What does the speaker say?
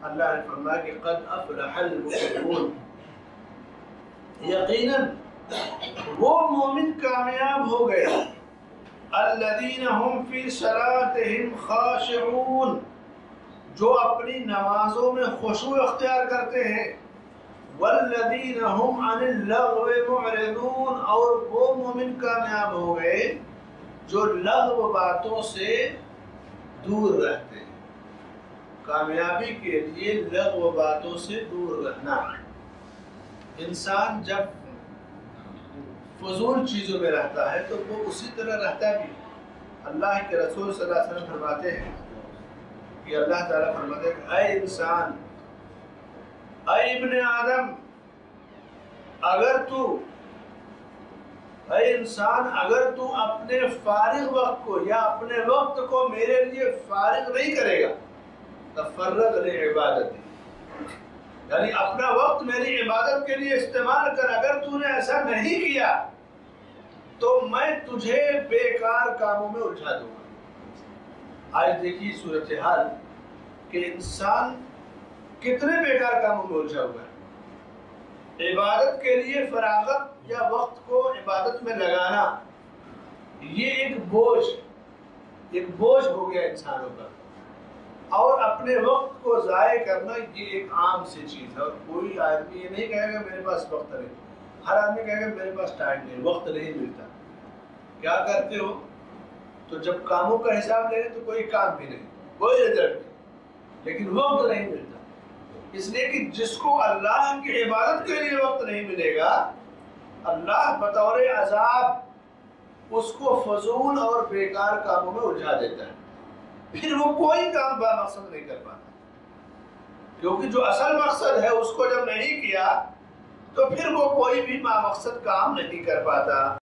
اللہ نے فرمایا کہ قد افلح المؤمنون، یقیناً وہ مومن کامیاب ہو گئے، الذین هم فی صلاتهم خاشعون، جو اپنی نمازوں میں خشوع اختیار کرتے ہیں، والذین هم عن اللغو معرضون، اور وہ مومن کامیاب ہو گئے جو لغو باتوں سے دور رہتے ہیں۔ کامیابی کے لیے لغو باتوں سے دور رہنا۔ انسان جب فضول چیزوں میں رہتا ہے تو وہ اسی طرح رہتا بھی۔ اللہ کے رسول صلی اللہ علیہ وسلم فرماتے ہیں کہ اللہ تعالیٰ فرماتے ہیں کہ اے انسان، اے ابن آدم، اگر تو اپنے فارغ وقت کو یا اپنے وقت کو میرے لیے فارغ نہیں کرے گا، تفرغ لعبادتی، یعنی اپنا وقت میری عبادت کے لیے استعمال کر، اگر تو نے ایسا نہیں کیا تو میں تجھے بیکار کاموں میں الجھا دوں گا۔ آج دیکھیے صورتحال کہ انسان کتنے بیکار کاموں میں الجھا ہوا ہے۔ عبادت کے لیے فراغت یا وقت کو عبادت میں لگانا، یہ ایک بوجھ ہو گیا انسانوں کا، اور اپنے وقت کو ضائع کرنا یہ ایک عام سی چیز ہے۔ اور کوئی آدمی یہ نہیں کہے گا میرے پاس وقت نہیں، ہر آدمی کہے گا میرے پاس ٹائم نہیں، وقت نہیں ملتا۔ کیا کرتے ہو؟ تو جب کاموں کا حساب لیں تو کوئی کام بھی نہیں، کوئی رزلٹ نہیں، لیکن وقت نہیں ملتا۔ اس لیے کہ جس کو اللہ کی عبادت کے لیے وقت نہیں ملے گا، اللہ بطور عذاب اس کو فضول اور بیکار کاموں میں الجھا دیتا ہے، پھر وہ کوئی کام با مقصد نہیں کر پاتا، کیونکہ جو اصل مقصد ہے اس کو جب نہیں کیا تو پھر وہ کوئی بھی با مقصد کام نہیں کر پاتا۔